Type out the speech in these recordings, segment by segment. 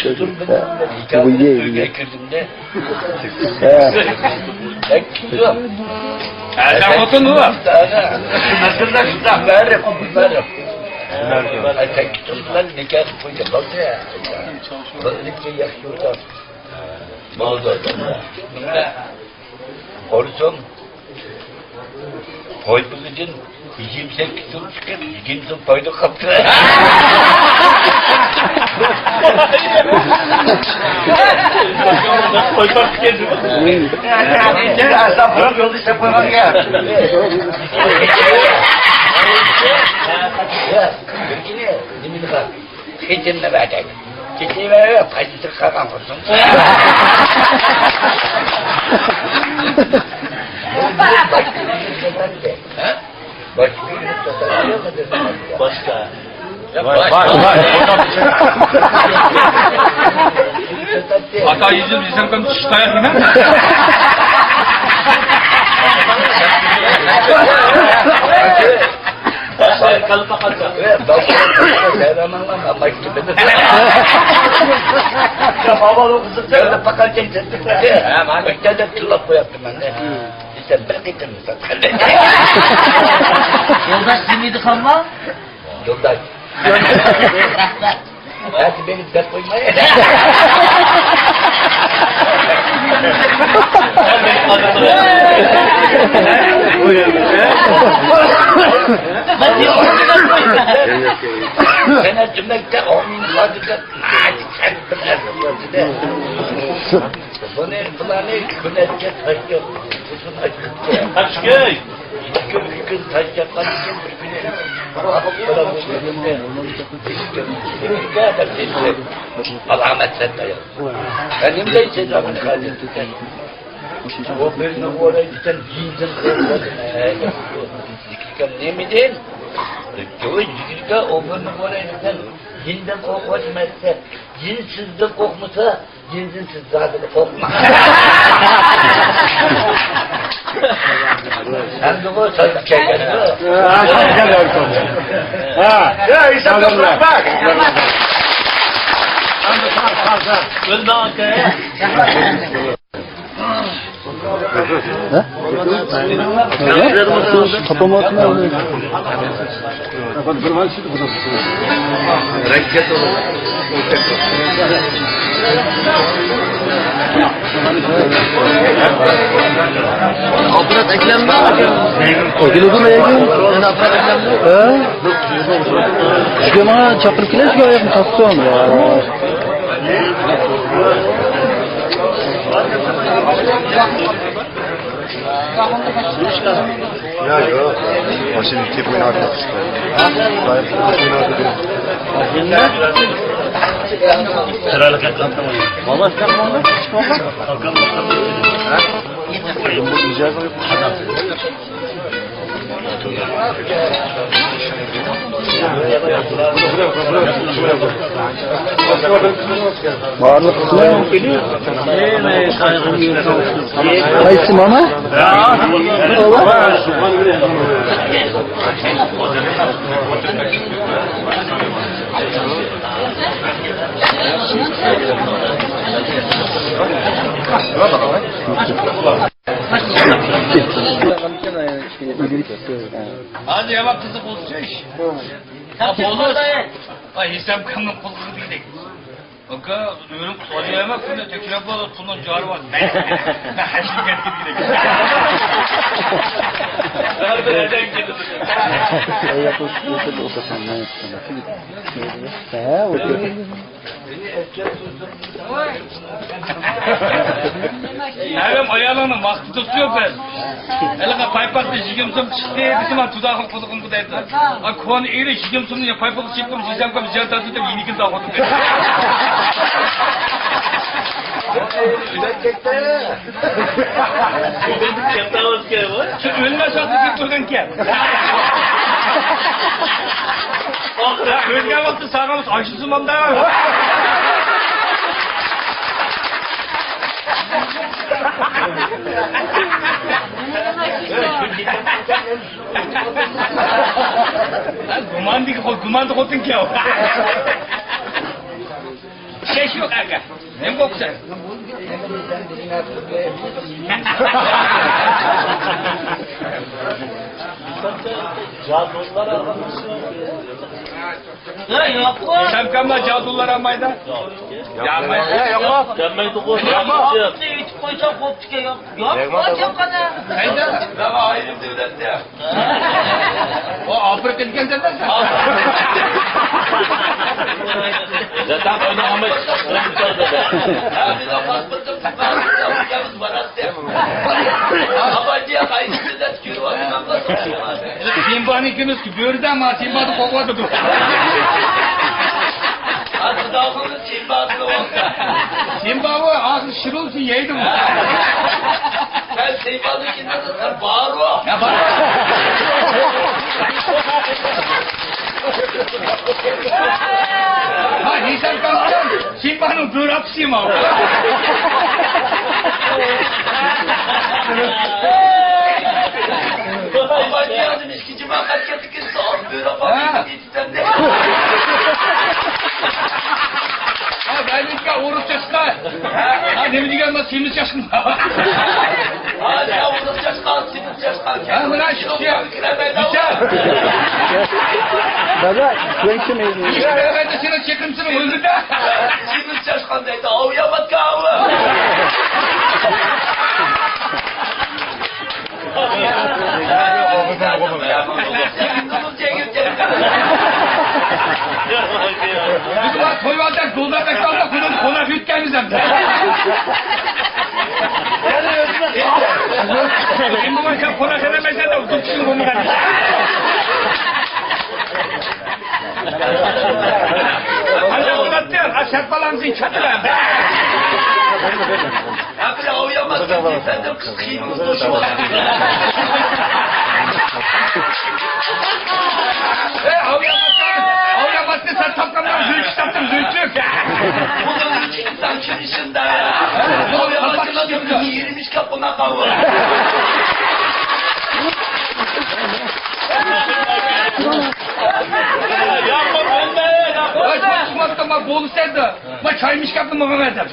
Bu iyi. Sen otun mu? Bunlarım. Tek tuttular nikah koydu. Bakın ya. Böylelikle yaşıyorlar. Oldu. Oruçum. Koyduğun için 28 yıl çıkıp 2 yıl payda kaptı. Koymak geldi. Yani asla bırak yolu işte koymak ya. Ya, Türkiye, dimini bak. Hiçimle verdik. Çiçeği veriyor, paylaşır kakan olsun. Başka. Ata yüzüm yüzüm kan çıtaya yine. Kalau pakai Yoldaş kimiydi kanma? Yoldaş. Belki beni dert koymaya. Ben etmekte onun adında bunu künetçe taşıyor. Taşköy. Kız taşacak için bir güne. Allah'a metsen dayan. Benim de içeceğim kardeşim. O birine oraya giden cinsin kırılmasın. Dikkat ne mi değil? Çoğu zikirde o birine oraya giden cinden kokmazsa, cinsizden kokmasa, cinsiz zaten kokmaz. Sen de o sazı çekersin. Ya işte bak. Öldü arkaya. Kapamasın öyle. Renket olur. Operat eklemde mi? Öyle olur mu ya? Yani operat eklemde mi? Şu bana çapır kileş ya yakın taksam ya. Ya yok. Başını iki boyun arkası çıkıyor. Sayın boyun arkası. Sıralı kalkamayın. Valla sen bana çıkma. Bu icazı yok. Varlık kısmı geliyor. Kayısı mama? Hadi yavaş kızı bozacak iş. Ha bozacak. Ay hesap kanın kızı değil. Oka ürün koyama kونه tekrar bağlı bunun carı var. Ben haşin getirip gidelim. Nereden gidiyorsun? Ya yapıp otursan ne yapsın? Ha, o Hem ayağlarını mahkı tutuyor ben. Hele paypakta jigimsum çıktı, bizim tuzağım kuzum bu dedi. Kon eğri jigimsum'un ya paypakta çıktım, jisem kam ziyaret edip yeni gün daha oldu. Şu önüne şartı tutturgan ki. Önüne baktı sağlamız aşısın onda. Gumandı koptun ki o. işi yok aga. Ne boksa? Ya yok mu? Sen kamla cadullar almayda. Yapmayda. Yok. Gelmeydi koy. Yok. İçip koysam koptuke yok. Yok mu acaba kana? Hayda. Ama ayrım devlet ya. O Afrika ülkesinden sen. Zaten oynamayı sıkıntı da ben. Bir de paspırtım yapacağımız var aslında. Ama diye kayıtlı da çıkıyor. O bir anlasın. Simba'nın ikimiz ki gördü ama Simba'da kokladı dur. Aslında dağılır Simba'sı olsa. Simba o ağzı şırılsın yeydi mi? Ben Simba'dakinden de sen bağır o. Ya bak. Ha Nisan kalktan Simba'nın börapsıyım abi. Ama diye adım eskici makat yatıkırsa böyle bakıyor geçten de. Ha ben ilk oruç yaşta. Ha ne bileyim ama Simis yaşında. Hala uğraşacağız kalk, sinireceğiz kalk. Ha bırak şu ya. Bıçak. Baba, renkli meyve. İşte ben de senin çekimsini öldürdü. Sinireceğiz kalk dedi. Avuyamat kahve. Biz var toy alacak, dolduracak kalacak, konak yutkenizden. Şimdi var sen konak edemezsen de tutuşun bunu ben. Hadi uzattın, aşağı falan zin çatıran. Ya bir avuyamat kahve. Sen de kıyımız boşu olsun. Avuyamat'ta sen tapkamdan zülçük taptın zülçük. Bunun için insan çürüşünde ya. Avuyamat'ın diyorum 20 kapına kavur. Ay konuşmakta bak boğulsaydı. Bak çaymış kaptım bana verdim.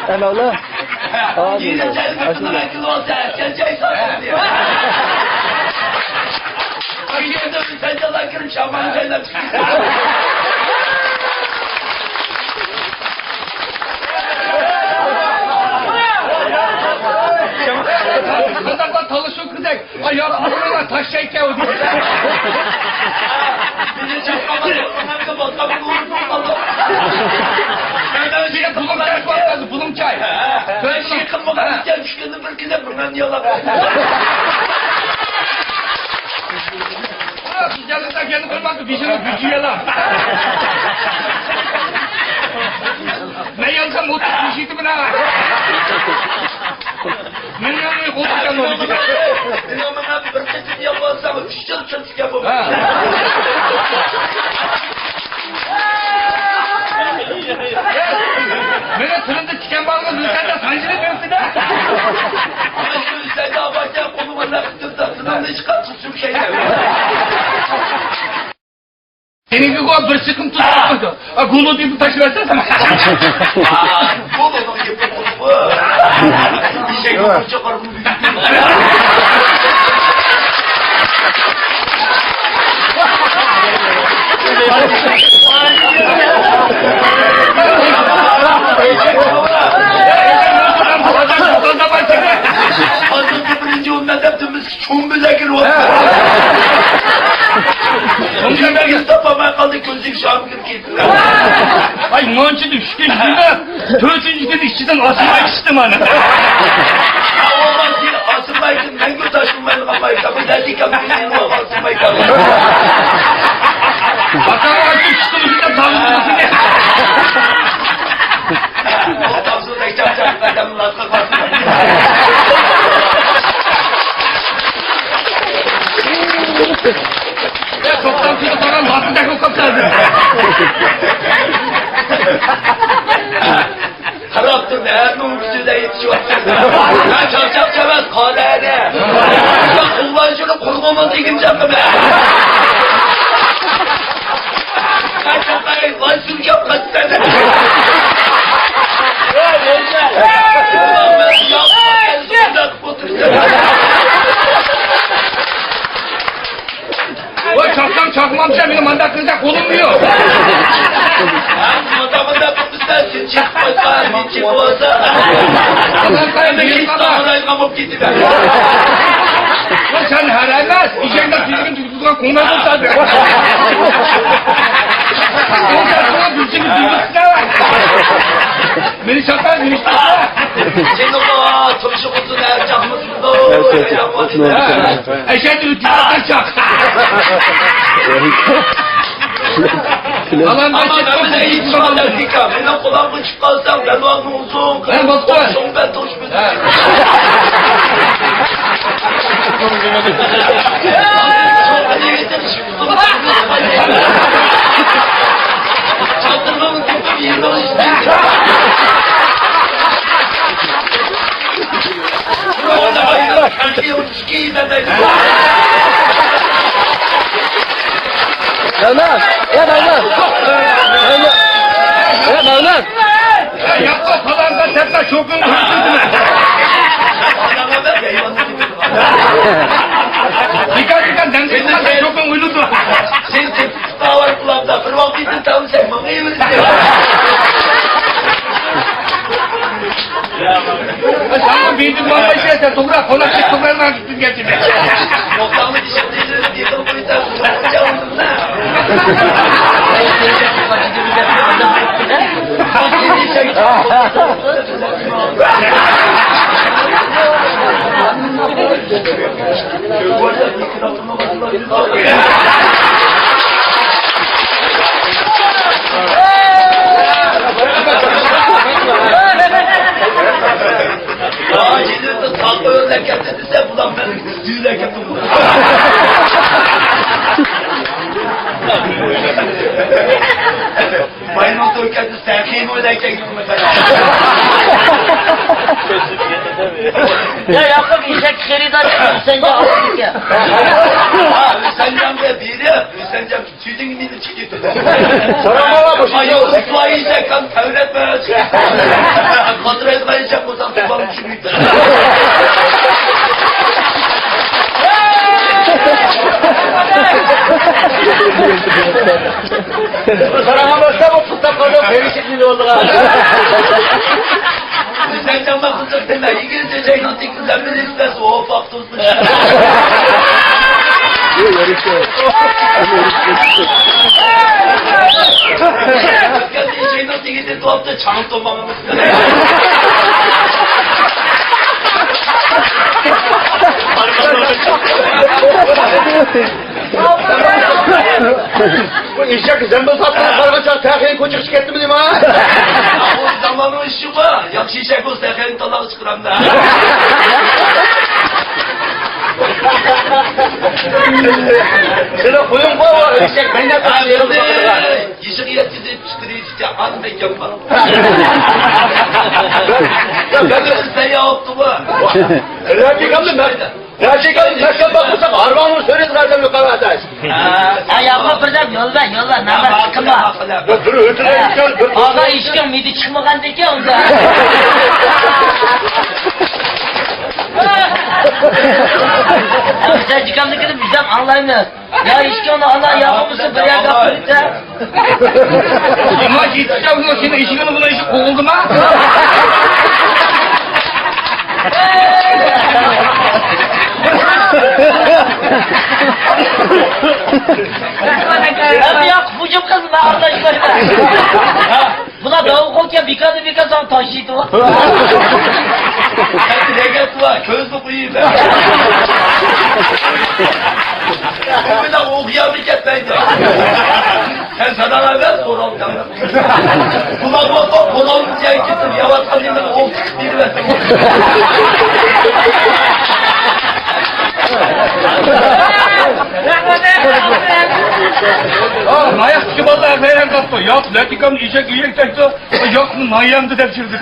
Sen oğlum. Abi. Yine çaymakına akıl olsa erken çay satsın diyor. Ay yine de sen yalan kırım şamanı çaylar çıkıyor. Kızakla talışın kızak. Ay ya aslında taş şeyke o diye. Bizi çakmamadı. Onları bozmadı. Uğurmadı. Bir de bulum çay var lazım, bulum çay. Ben şey kılmadan gideceğim çıkını bir kıza buradan yola ben. Sıcaklıkta kendi kırmakta dişini gücüye lan. Ne yazsam otur dişiydi mi lan? Ne yazmayı oturcan oldu. İnanın abi bir kesin yapmazsam çiçek çocuk yapamam. Böyle tırında çıkan balığı lütfen sancılı döktü de. Sen de abartacağım koluma nakıttın da sınavda hiç kaçmışım şeyler. Seninki gol bir sıkıntı tutmadı. Gulu diye bir taşı versene. Bu onun gibi bu. Bir şey yok çok arım. Az önce birinci ondan yaptığımız çoğun müzakir oldu. Ondan da Mustafa'ma kaldı gözlük şamkır gittiler. Ay mançı düştü şimdi. Törsüncü gün işçiden asılmak istem ana. Olmaz ki asılmaydın ben göz aşılmayın kamayı. Kapı derdi kapıyı asılmayı kapıyı. Bakalım artık çıkılışında tanrısın diye. Ondan sonra çarçak adamın asıl basın. Ya toplantıda falan basacak o kaptardı. Haraptır ne her gün gücüdeyim. yetişiyorsun. Ben çarşaf çemez kalene. Ben kullanıcının kurmamı dikineceğim be. Ben çarşaf lan sürük yap kaç sene. Vay çakmam çakmam sen benim mandat kıracak olmuyor. Adamında tutmuşsun çıkmasa bir çıkmasa. Adam kaydı Hiç baba. zamanlar kapıp gitti ben. Lan sen herhalde işe düzgün tutulan konular kurtardı. Ondan sonra düzgün düzgün var. Beni çakar beni çakar. Senin o çalışıp olsun ercak mısın? Eşe dürüstüden çak. Aman Ama ben ben de hiç zamanlar dikkat. Benim kulağımı çıkarsam ben o uzun. Ben baktım. Son ben toşmuyorum. Çaldırmamın kötü bir yerden işte. Orada bayılır. Kalkiye uçkiyi de de. Mevlana! Ya Mevlana! Ya Mevlana! Yapma falan da tepla şokun hırsızını. Adama ben yayınlandı gibi. Dikkat dengesinden şokun uyludu. Sen tepkisi daha var kulağımda. Bir vaktiydin tamam sen bana iyi misin? Sen bir bana işlersen toprak konak toprağından gittin getirdin. Yoklamı dişimdeydiniz diye de bu yüzden kullanacağım da. Gelirde tatlı örnek getirse bulan ben düğüne getirdim. Bayın olduğu kendi serkeğimi öderken gibi mesela. Ya Yakup işe xeridar sence aldık ya. Hüseyin de biri, Hüseyin sütün gibi çıktı. Sana bana bu Ay yok, tutmayacak kan, devretmeyecek. Kontrol etmeyecek, o zaman tutalım çıkıyor. Sana başka bu tutaklarda perişikliği oldu galiba. Hüseyin Can'dan kızım deme, İngilizce Ceylan Dikiz'den bilirse o ufak tutmuş. Ceylan Dikiz'in tuhafta çanı tombamamız. Bu eşek zembel tatlı kargaçar terkeğin koçuk şirketli mi diyeyim ha? O zamanın işi var. Yakşıyacak olsa efendim talağı çıkıram da. Sana koyun koy var eşek ben de taşıyorum. Yışık yetişti çıkırıyor işte an mekan var. Ya ben de Sen yaptı bu. gerçekten ben. Gerçekten taşkan bakmışsam harmanını söyledi zaten yukarı ateş. Ya Yakup birden yolla nama sıkma. Dur ötüre dur. Ağa işken miydi çıkmagan deki onda. Sen çıkamdakini bizden anlayamıyoruz. Ya işken onu Allah yapmışsın bir yer kaptırıp da. Ama gideceğim bunu şimdi işini buna işi kovuldu mu? Abi ya kucum kızım ben anlaşmayayım. Buna davul koyken bir kadın taşıydı o. Sen direkt var. Köz bu iyi be. Bir de okuyamayacak etmeydi. Sen sana ver koral canım. Buna bak koral diye gittim. Yavaştan dedim o bir ver. Mayak çıkıp Allah efendim kaptı. Yok, latikam işe giyecek tekso. Yok mu mayamdı tepşirdi.